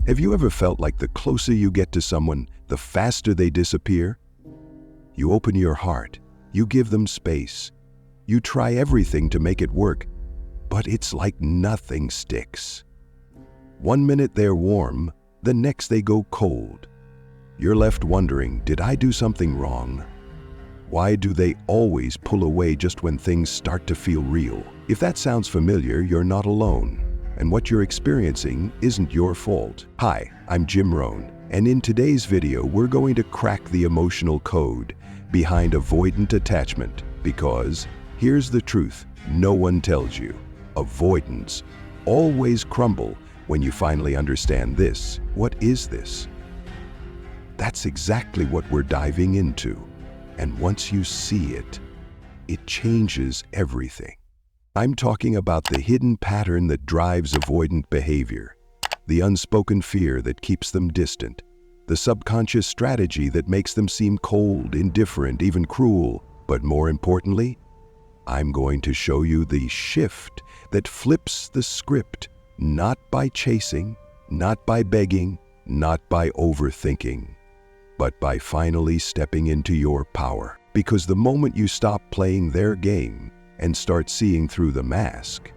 Have you ever felt like the closer you get to someone, the faster they disappear? You open your heart, you give them space, you try everything to make it work, but it's like nothing sticks. 1 minute they're warm, the next they go cold. You're left wondering, did I do something wrong? Why do they always pull away just when things start to feel real? If that sounds familiar, you're not alone. And what you're experiencing isn't your fault. Hi, I'm Jim Rohn, and in today's video, we're going to crack the emotional code behind avoidant attachment, because here's the truth no one tells you. Avoidants always crumble when you finally understand this. What is this? That's exactly what we're diving into. And once you see it, it changes everything. I'm talking about the hidden pattern that drives avoidant behavior, the unspoken fear that keeps them distant, the subconscious strategy that makes them seem cold, indifferent, even cruel. But more importantly, I'm going to show you the shift that flips the script, not by chasing, not by begging, not by overthinking, but by finally stepping into your power. Because the moment you stop playing their game and start seeing through the mask,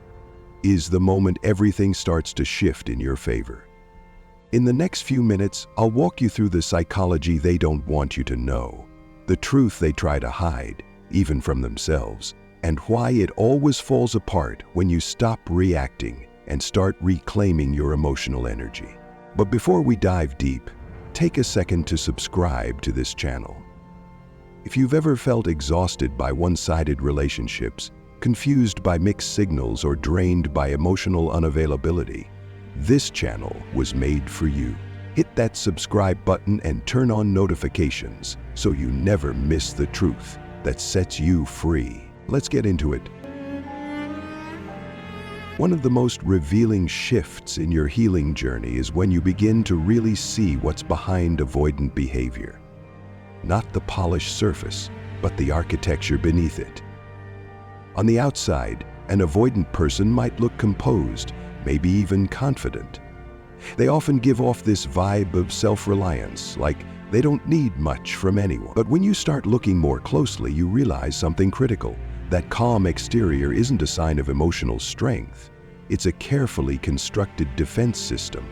is the moment everything starts to shift in your favor. In the next few minutes, I'll walk you through the psychology they don't want you to know, the truth they try to hide, even from themselves, and why it always falls apart when you stop reacting and start reclaiming your emotional energy. But before we dive deep, take a second to subscribe to this channel. If you've ever felt exhausted by one-sided relationships, confused by mixed signals, or drained by emotional unavailability, this channel was made for you. Hit that subscribe button and turn on notifications so you never miss the truth that sets you free. Let's get into it. One of the most revealing shifts in your healing journey is when you begin to really see what's behind avoidant behavior. Not the polished surface, but the architecture beneath it. On the outside, an avoidant person might look composed, maybe even confident. They often give off this vibe of self-reliance, like they don't need much from anyone. But when you start looking more closely, you realize something critical. That calm exterior isn't a sign of emotional strength. It's a carefully constructed defense system.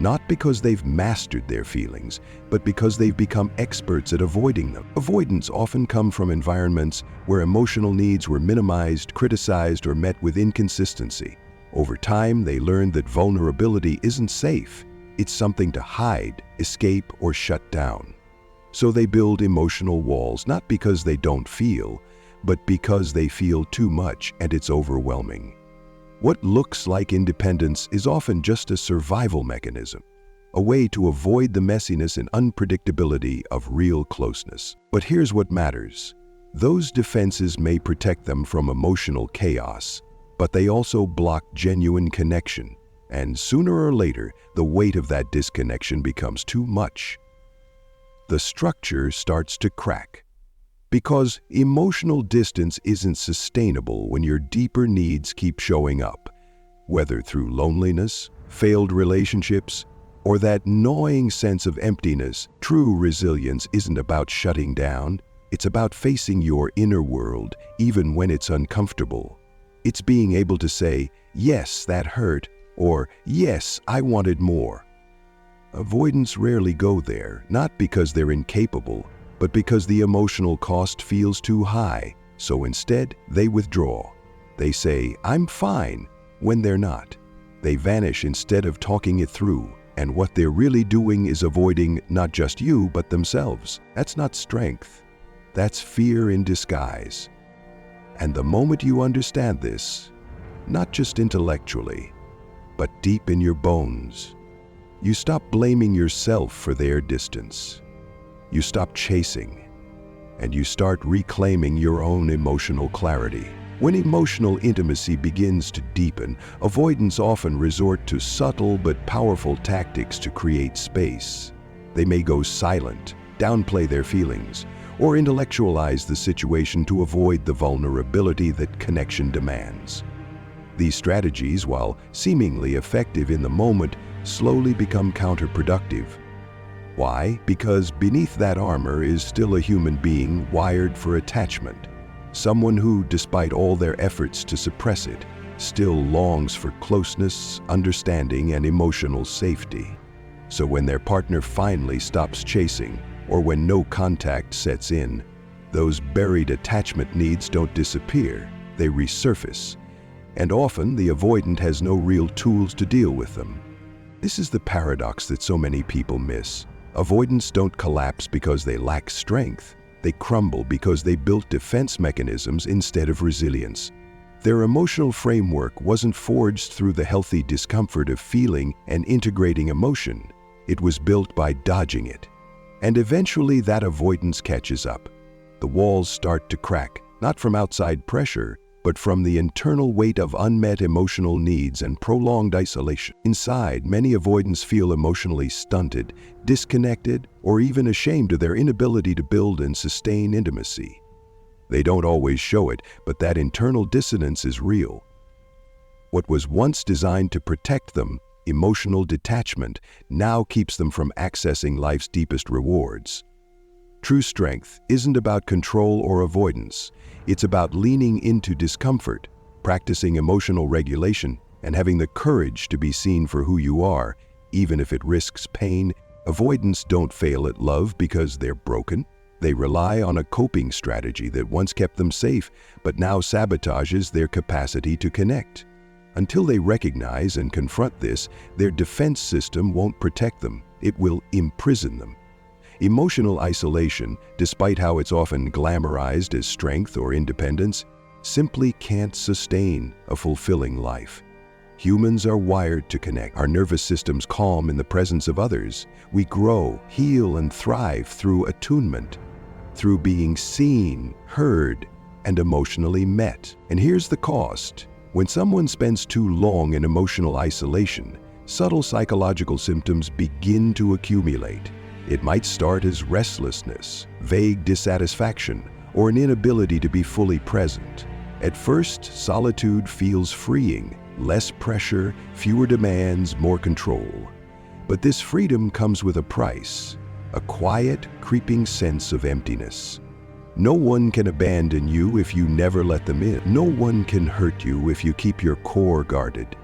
Not because they've mastered their feelings, but because they've become experts at avoiding them. Avoidants often come from environments where emotional needs were minimized, criticized, or met with inconsistency. Over time, they learned that vulnerability isn't safe. It's something to hide, escape, or shut down. So they build emotional walls, not because they don't feel, but because they feel too much and it's overwhelming. What looks like independence is often just a survival mechanism, a way to avoid the messiness and unpredictability of real closeness. But here's what matters. Those defenses may protect them from emotional chaos, but they also block genuine connection, and sooner or later, the weight of that disconnection becomes too much. The structure starts to crack. Because emotional distance isn't sustainable when your deeper needs keep showing up, whether through loneliness, failed relationships, or that gnawing sense of emptiness. True resilience isn't about shutting down, it's about facing your inner world even when it's uncomfortable. It's being able to say, yes, that hurt, or yes, I wanted more. Avoidants rarely go there, not because they're incapable, but because the emotional cost feels too high. So instead, they withdraw. They say, I'm fine, when they're not. They vanish instead of talking it through. And what they're really doing is avoiding not just you, but themselves. That's not strength. That's fear in disguise. And the moment you understand this, not just intellectually, but deep in your bones, you stop blaming yourself for their distance. You stop chasing, and you start reclaiming your own emotional clarity. When emotional intimacy begins to deepen, avoidants often resort to subtle but powerful tactics to create space. They may go silent, downplay their feelings, or intellectualize the situation to avoid the vulnerability that connection demands. These strategies, while seemingly effective in the moment, slowly become counterproductive. Why? Because beneath that armor is still a human being wired for attachment. Someone who, despite all their efforts to suppress it, still longs for closeness, understanding, and emotional safety. So when their partner finally stops chasing, or when no contact sets in, those buried attachment needs don't disappear, they resurface. And often the avoidant has no real tools to deal with them. This is the paradox that so many people miss. Avoidants don't collapse because they lack strength. They crumble because they built defense mechanisms instead of resilience. Their emotional framework wasn't forged through the healthy discomfort of feeling and integrating emotion. It was built by dodging it. And eventually that avoidance catches up. The walls start to crack, not from outside pressure, but from the internal weight of unmet emotional needs and prolonged isolation. Inside, many avoidants feel emotionally stunted, disconnected, or even ashamed of their inability to build and sustain intimacy. They don't always show it, but that internal dissonance is real. What was once designed to protect them, emotional detachment, now keeps them from accessing life's deepest rewards. True strength isn't about control or avoidance. It's about leaning into discomfort, practicing emotional regulation, and having the courage to be seen for who you are, even if it risks pain. Avoidants don't fail at love because they're broken. They rely on a coping strategy that once kept them safe, but now sabotages their capacity to connect. Until they recognize and confront this, their defense system won't protect them. It will imprison them. Emotional isolation, despite how it's often glamorized as strength or independence, simply can't sustain a fulfilling life. Humans are wired to connect. Our nervous systems calm in the presence of others. We grow, heal, and thrive through attunement, through being seen, heard, and emotionally met. And here's the cost. When someone spends too long in emotional isolation, subtle psychological symptoms begin to accumulate. It might start as restlessness, vague dissatisfaction, or an inability to be fully present. At first, solitude feels freeing, less pressure, fewer demands, more control. But this freedom comes with a price, a quiet, creeping sense of emptiness. No one can abandon you if you never let them in. No one can hurt you if you keep your core guarded.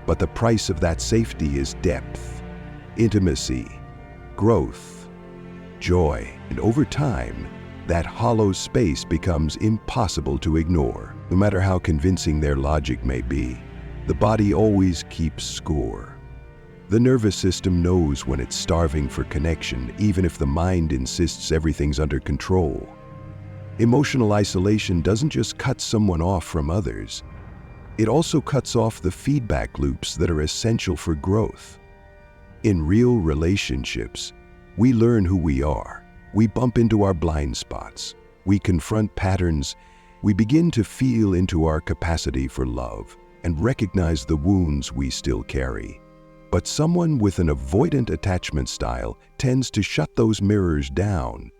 But the price of that safety is depth, intimacy, growth, joy, and over time, that hollow space becomes impossible to ignore. No matter how convincing their logic may be, the body always keeps score. The nervous system knows when it's starving for connection, even if the mind insists everything's under control. Emotional isolation doesn't just cut someone off from others, it also cuts off the feedback loops that are essential for growth. In real relationships, we learn who we are. We bump into our blind spots. We confront patterns. We begin to feel into our capacity for love and recognize the wounds we still carry. But someone with an avoidant attachment style tends to shut those mirrors down,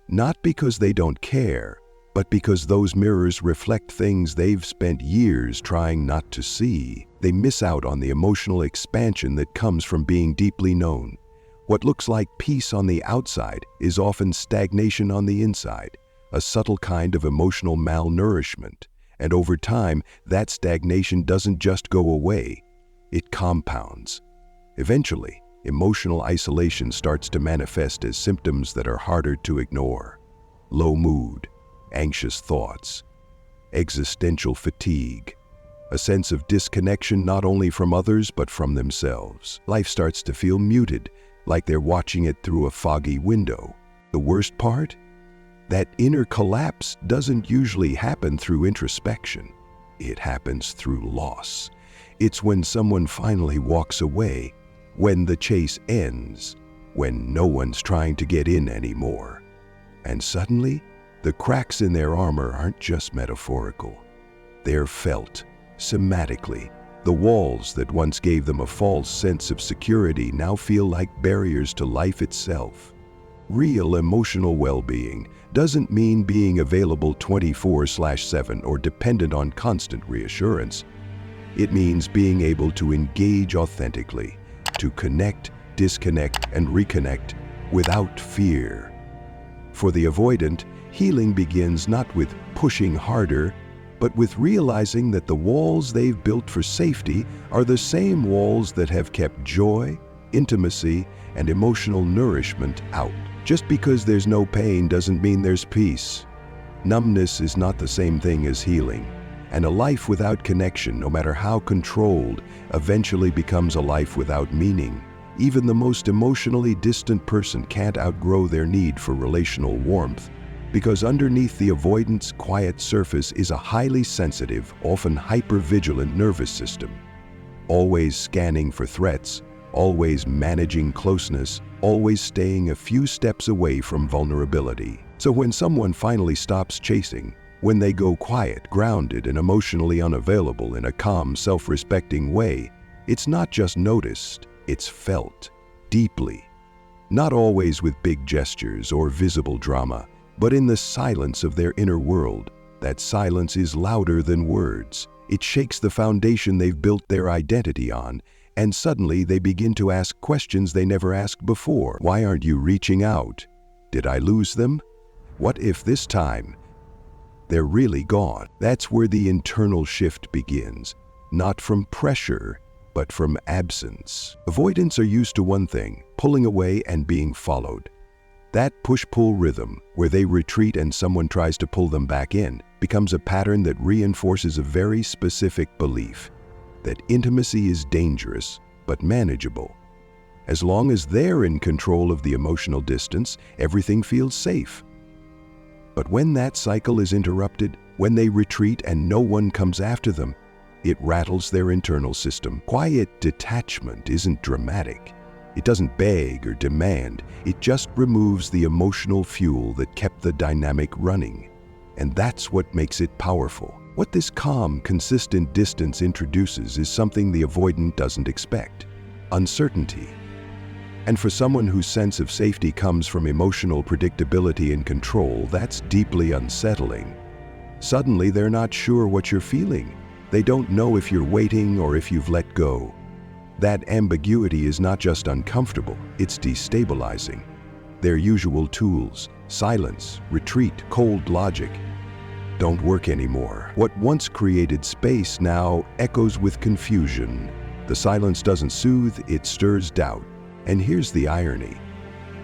not because they don't care, but because those mirrors reflect things they've spent years trying not to see. They miss out on the emotional expansion that comes from being deeply known. What looks like peace on the outside is often stagnation on the inside, a subtle kind of emotional malnourishment. And over time, that stagnation doesn't just go away, it compounds. Eventually, emotional isolation starts to manifest as symptoms that are harder to ignore. Low mood, anxious thoughts, existential fatigue, a sense of disconnection not only from others but from themselves. Life starts to feel muted, like they're watching it through a foggy window. The worst part? That inner collapse doesn't usually happen through introspection. It happens through loss. It's when someone finally walks away, when the chase ends, when no one's trying to get in anymore. And suddenly, the cracks in their armor aren't just metaphorical. They're felt, somatically. The walls that once gave them a false sense of security now feel like barriers to life itself. Real emotional well-being doesn't mean being available 24/7 or dependent on constant reassurance. It means being able to engage authentically, to connect, disconnect, and reconnect without fear. For the avoidant, healing begins not with pushing harder, but with realizing that the walls they've built for safety are the same walls that have kept joy, intimacy, and emotional nourishment out. Just because there's no pain doesn't mean there's peace. Numbness is not the same thing as healing, and a life without connection, no matter how controlled, eventually becomes a life without meaning. Even the most emotionally distant person can't outgrow their need for relational warmth, because underneath the avoidant's quiet surface is a highly sensitive, often hyper-vigilant nervous system, always scanning for threats, always managing closeness, always staying a few steps away from vulnerability. So when someone finally stops chasing, when they go quiet, grounded, and emotionally unavailable in a calm, self-respecting way, it's not just noticed, it's felt deeply. Not always with big gestures or visible drama, but in the silence of their inner world. That silence is louder than words. It shakes the foundation they've built their identity on, and suddenly they begin to ask questions they never asked before. Why aren't you reaching out? Did I lose them? What if this time they're really gone? That's where the internal shift begins, not from pressure, but from absence. Avoidants are used to one thing: pulling away and being followed. That push-pull rhythm, where they retreat and someone tries to pull them back in, becomes a pattern that reinforces a very specific belief: that intimacy is dangerous, but manageable. As long as they're in control of the emotional distance, everything feels safe. But when that cycle is interrupted, when they retreat and no one comes after them, it rattles their internal system. Quiet detachment isn't dramatic. It doesn't beg or demand. It just removes the emotional fuel that kept the dynamic running. And that's what makes it powerful. What this calm, consistent distance introduces is something the avoidant doesn't expect: uncertainty. And for someone whose sense of safety comes from emotional predictability and control, that's deeply unsettling. Suddenly, they're not sure what you're feeling. They don't know if you're waiting or if you've let go. That ambiguity is not just uncomfortable, it's destabilizing. Their usual tools, silence, retreat, cold logic, don't work anymore. What once created space now echoes with confusion. The silence doesn't soothe, it stirs doubt. And here's the irony: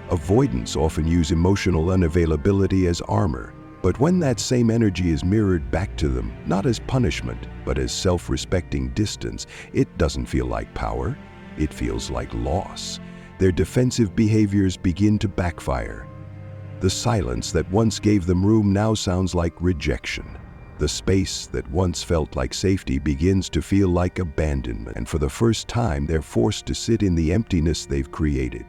avoidants often use emotional unavailability as armor, but when that same energy is mirrored back to them, not as punishment, but as self-respecting distance, it doesn't feel like power, it feels like loss. Their defensive behaviors begin to backfire. The silence that once gave them room now sounds like rejection. The space that once felt like safety begins to feel like abandonment, and for the first time they're forced to sit in the emptiness they've created.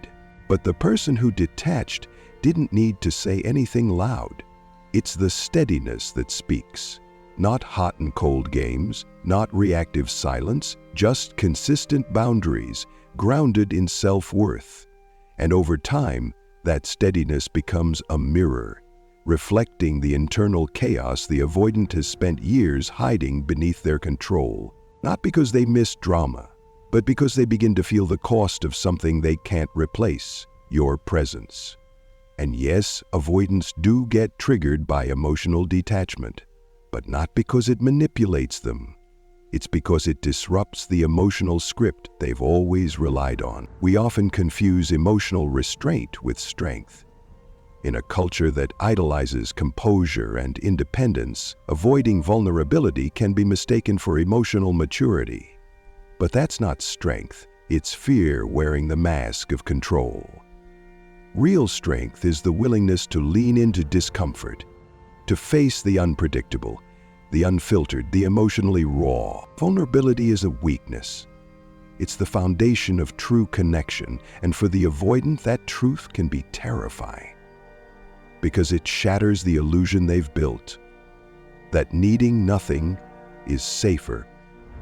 But the person who detached didn't need to say anything loud. It's the steadiness that speaks. Not hot and cold games, not reactive silence, just consistent boundaries, grounded in self-worth. And over time, that steadiness becomes a mirror, reflecting the internal chaos the avoidant has spent years hiding beneath their control. Not because they miss drama, but because they begin to feel the cost of something they can't replace: your presence. And yes, avoidants do get triggered by emotional detachment, but not because it manipulates them. It's because it disrupts the emotional script they've always relied on. We often confuse emotional restraint with strength. In a culture that idolizes composure and independence, avoiding vulnerability can be mistaken for emotional maturity. But that's not strength, it's fear wearing the mask of control. Real strength is the willingness to lean into discomfort, to face the unpredictable, the unfiltered, the emotionally raw. Vulnerability is a weakness. It's the foundation of true connection, and for the avoidant, that truth can be terrifying. Because it shatters the illusion they've built, that needing nothing is safer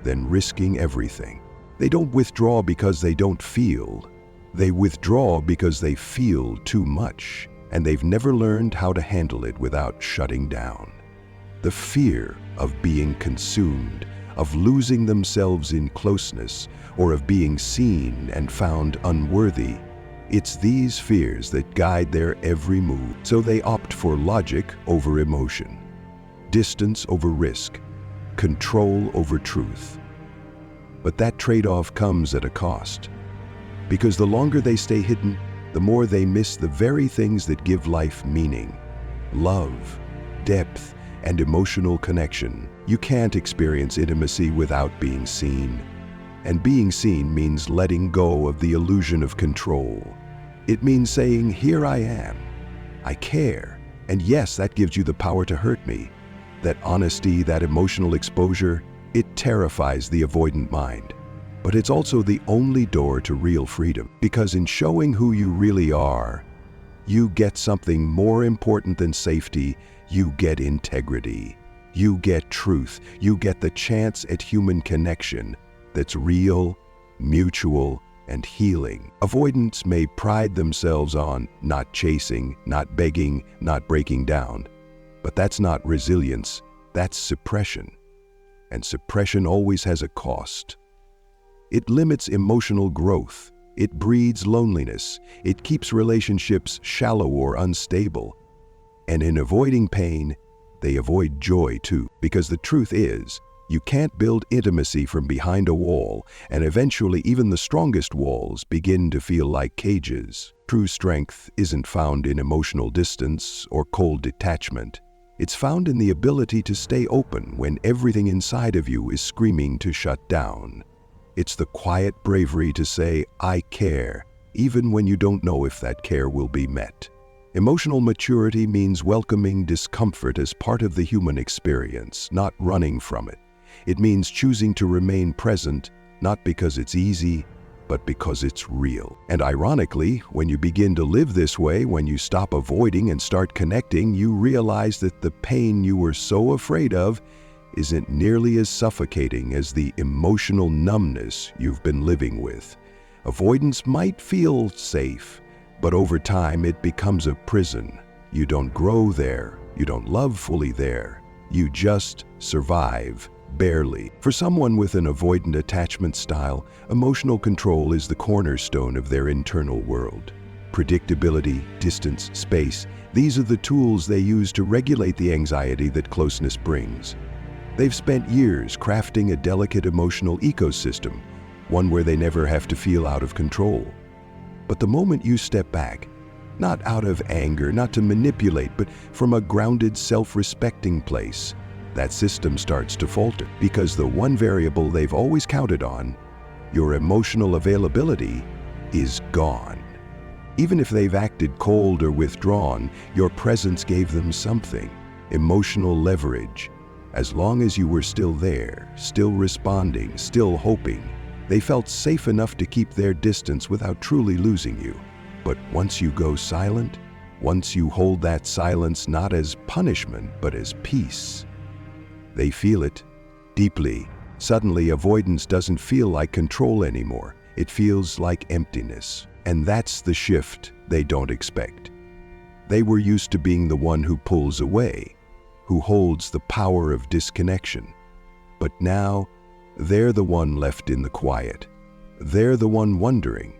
than risking everything. They don't withdraw because they don't feel. They withdraw because they feel too much, and they've never learned how to handle it without shutting down. The fear of being consumed, of losing themselves in closeness, or of being seen and found unworthy. It's these fears that guide their every move, so they opt for logic over emotion, distance over risk, control over truth. But that trade-off comes at a cost, because the longer they stay hidden, the more they miss the very things that give life meaning: love, depth, and emotional connection. You can't experience intimacy without being seen. And being seen means letting go of the illusion of control. It means saying, "Here I am. I care. And yes, that gives you the power to hurt me." That honesty, that emotional exposure, it terrifies the avoidant mind. But it's also the only door to real freedom, because in showing who you really are, you get something more important than safety. You get integrity. You get truth. You get the chance at human connection that's real, mutual, and healing. Avoidants may pride themselves on not chasing, not begging, not breaking down. But that's not resilience, that's suppression. And suppression always has a cost. It limits emotional growth. It breeds loneliness. It keeps relationships shallow or unstable. And in avoiding pain, they avoid joy too. Because the truth is, you can't build intimacy from behind a wall, and eventually even the strongest walls begin to feel like cages. True strength isn't found in emotional distance or cold detachment. It's found in the ability to stay open when everything inside of you is screaming to shut down. It's the quiet bravery to say, "I care," even when you don't know if that care will be met. Emotional maturity means welcoming discomfort as part of the human experience, not running from it. It means choosing to remain present, not because it's easy, but because it's real. And ironically, when you begin to live this way, when you stop avoiding and start connecting, you realize that the pain you were so afraid of isn't nearly as suffocating as the emotional numbness you've been living with. Avoidance might feel safe, but over time it becomes a prison. You don't grow there, you don't love fully there, you just survive, barely. For someone with an avoidant attachment style, emotional control is the cornerstone of their internal world. Predictability, distance, space, these are the tools they use to regulate the anxiety that closeness brings. They've spent years crafting a delicate emotional ecosystem, one where they never have to feel out of control. But the moment you step back, not out of anger, not to manipulate, but from a grounded, self-respecting place, that system starts to falter, because the one variable they've always counted on, your emotional availability, is gone. Even if they've acted cold or withdrawn, your presence gave them something, emotional leverage. As long as you were still there, still responding, still hoping, they felt safe enough to keep their distance without truly losing you. But once you go silent, once you hold that silence not as punishment, but as peace, they feel it deeply. Suddenly, avoidance doesn't feel like control anymore. It feels like emptiness. And that's the shift they don't expect. They were used to being the one who pulls away, who holds the power of disconnection. But now, they're the one left in the quiet. They're the one wondering.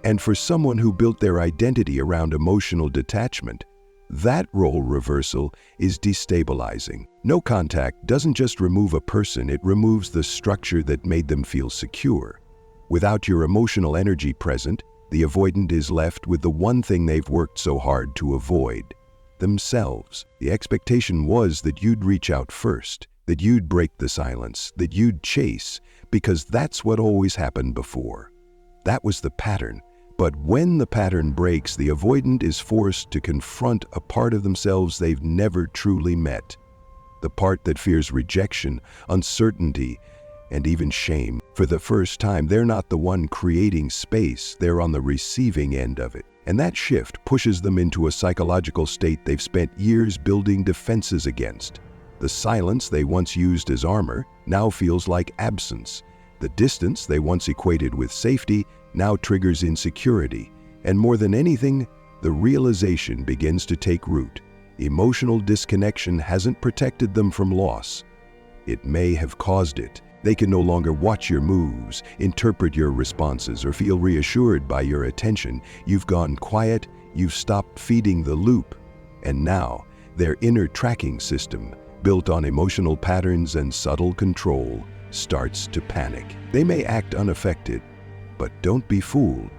And for someone who built their identity around emotional detachment, that role reversal is destabilizing. No contact doesn't just remove a person, it removes the structure that made them feel secure. Without your emotional energy present, the avoidant is left with the one thing they've worked so hard to avoid: themselves. The expectation was that you'd reach out first, that you'd break the silence, that you'd chase, because that's what always happened before. That was the pattern. But when the pattern breaks, the avoidant is forced to confront a part of themselves they've never truly met. The part that fears rejection, uncertainty, and even shame. For the first time, they're not the one creating space, they're on the receiving end of it. And that shift pushes them into a psychological state they've spent years building defenses against. The silence they once used as armor now feels like absence. The distance they once equated with safety now triggers insecurity. And more than anything, the realization begins to take root. Emotional disconnection hasn't protected them from loss. it may have caused it. They can no longer watch your moves, interpret your responses, or feel reassured by your attention. You've gone quiet, you've stopped feeding the loop, and now their inner tracking system, built on emotional patterns and subtle control, starts to panic. They may act unaffected, but don't be fooled.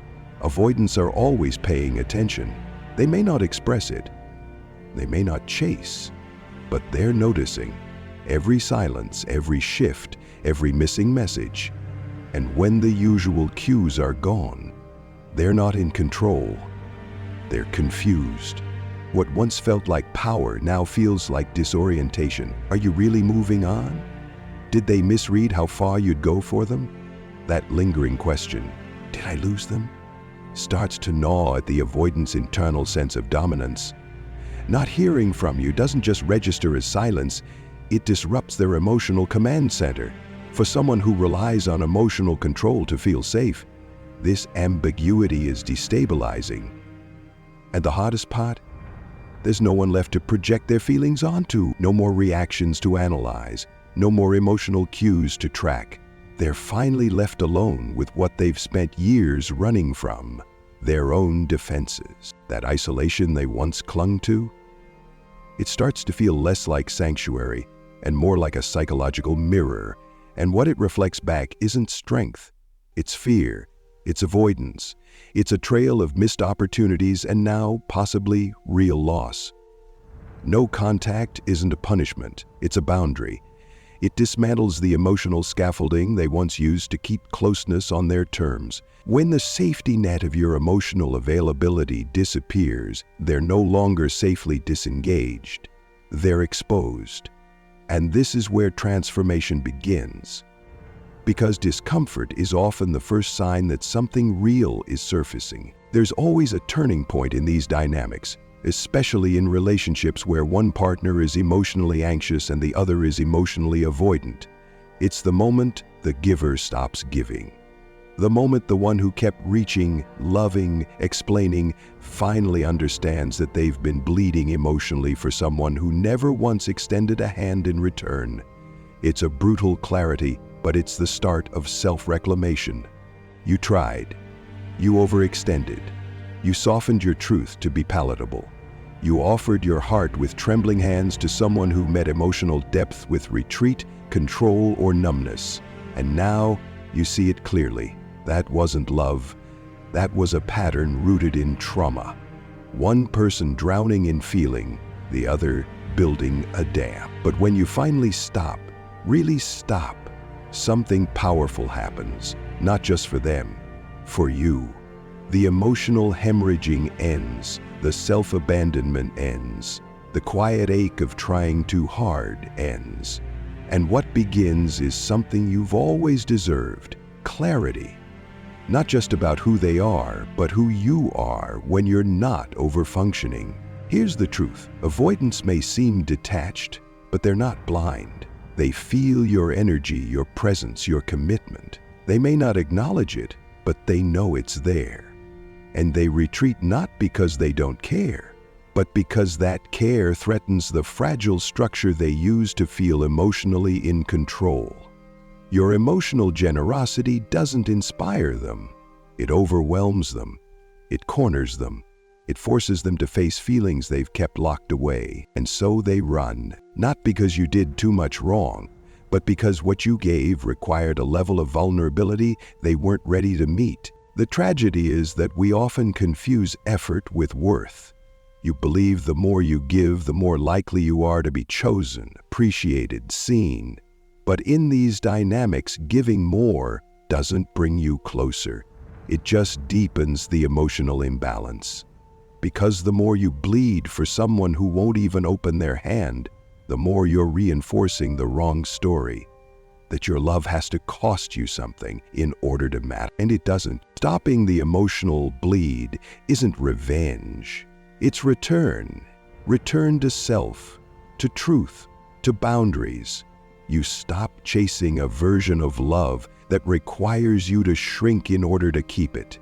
Avoidants are always paying attention. They may not express it, they may not chase, but they're noticing every silence, every shift, every missing message. And when the usual cues are gone, they're not in control. They're confused. What once felt like power now feels like disorientation. Are you really moving on? Did they misread how far you'd go for them? That lingering question, did I lose them, starts to gnaw at the avoidant's internal sense of dominance. Not hearing from you doesn't just register as silence, it disrupts their emotional command center. For someone who relies on emotional control to feel safe, this ambiguity is destabilizing. And the hardest part? There's no one left to project their feelings onto. No more reactions to analyze. No more emotional cues to track. They're finally left alone with what they've spent years running from, their own defenses. That isolation they once clung to? It starts to feel less like sanctuary and more like a psychological mirror. And what it reflects back isn't strength, it's fear, it's avoidance. It's a trail of missed opportunities and now possibly real loss. No contact isn't a punishment, it's a boundary. It dismantles the emotional scaffolding they once used to keep closeness on their terms. When the safety net of your emotional availability disappears, they're no longer safely disengaged. They're exposed. And this is where transformation begins. Because discomfort is often the first sign that something real is surfacing. There's always a turning point in these dynamics, especially in relationships where one partner is emotionally anxious and the other is emotionally avoidant. It's the moment the giver stops giving. The moment the one who kept reaching, loving, explaining, finally understands that they've been bleeding emotionally for someone who never once extended a hand in return. It's a brutal clarity, but it's the start of self-reclamation. You tried. You overextended. You softened your truth to be palatable. You offered your heart with trembling hands to someone who met emotional depth with retreat, control, or numbness. And now you see it clearly. That wasn't love. That was a pattern rooted in trauma. One person drowning in feeling, the other building a dam. But when you finally stop, really stop, something powerful happens, not just for them, for you. The emotional hemorrhaging ends, the self-abandonment ends, the quiet ache of trying too hard ends. And what begins is something you've always deserved, clarity. Not just about who they are, but who you are when you're not overfunctioning. Here's the truth. Avoidants may seem detached, but they're not blind. They feel your energy, your presence, your commitment. They may not acknowledge it, but they know it's there. And they retreat not because they don't care, but because that care threatens the fragile structure they use to feel emotionally in control. Your emotional generosity doesn't inspire them. It overwhelms them. It corners them. It forces them to face feelings they've kept locked away. And so they run, not because you did too much wrong, but because what you gave required a level of vulnerability they weren't ready to meet. The tragedy is that we often confuse effort with worth. You believe the more you give, the more likely you are to be chosen, appreciated, seen. But in these dynamics, giving more doesn't bring you closer. It just deepens the emotional imbalance. Because the more you bleed for someone who won't even open their hand, the more you're reinforcing the wrong story. That your love has to cost you something in order to matter. And it doesn't. Stopping the emotional bleed isn't revenge. It's return. Return to self, to truth, to boundaries. You stop chasing a version of love that requires you to shrink in order to keep it.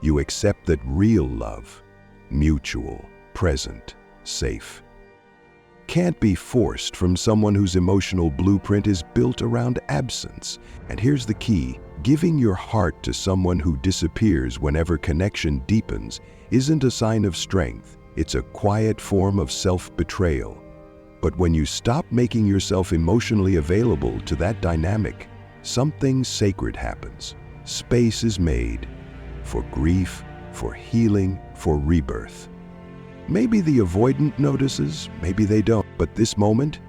You accept that real love, mutual, present, safe, can't be forced from someone whose emotional blueprint is built around absence. And here's the key: giving your heart to someone who disappears whenever connection deepens isn't a sign of strength. It's a quiet form of self-betrayal. But when you stop making yourself emotionally available to that dynamic, something sacred happens. Space is made for grief, for healing, for rebirth. Maybe the avoidant notices, maybe they don't, but this moment,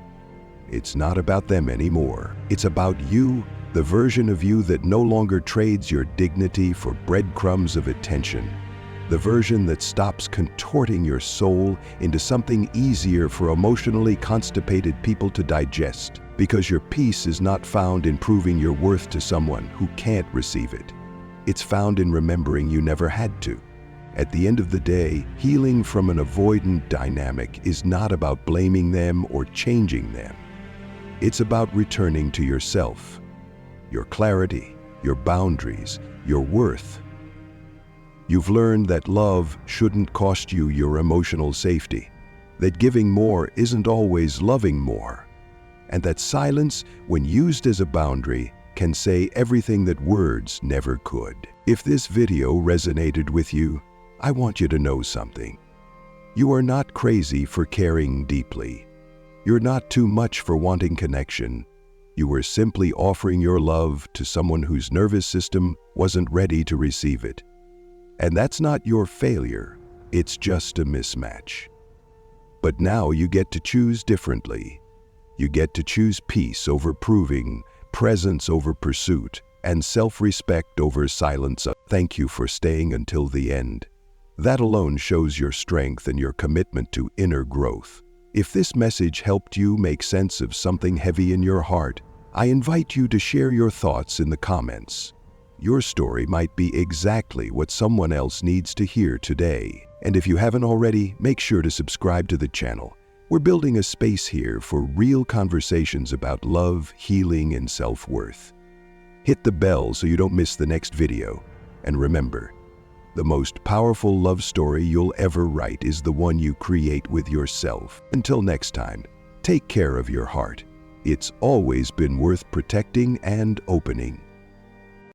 it's not about them anymore. It's about you, the version of you that no longer trades your dignity for breadcrumbs of attention. The version that stops contorting your soul into something easier for emotionally constipated people to digest, because your peace is not found in proving your worth to someone who can't receive it. It's found in remembering you never had to. At the end of the day, healing from an avoidant dynamic is not about blaming them or changing them. It's about returning to yourself, your clarity, your boundaries, your worth. You've learned that love shouldn't cost you your emotional safety, that giving more isn't always loving more, and that silence, when used as a boundary, can say everything that words never could. If this video resonated with you, I want you to know something. You are not crazy for caring deeply. You're not too much for wanting connection. You were simply offering your love to someone whose nervous system wasn't ready to receive it. And that's not your failure, it's just a mismatch. But now you get to choose differently. You get to choose peace over proving, presence over pursuit, and self-respect over silence. Thank you for staying until the end. That alone shows your strength and your commitment to inner growth. If this message helped you make sense of something heavy in your heart, I invite you to share your thoughts in the comments. Your story might be exactly what someone else needs to hear today. And if you haven't already, make sure to subscribe to the channel. We're building a space here for real conversations about love, healing, and self-worth. Hit the bell so you don't miss the next video. And remember, the most powerful love story you'll ever write is the one you create with yourself. Until next time, take care of your heart. It's always been worth protecting and opening.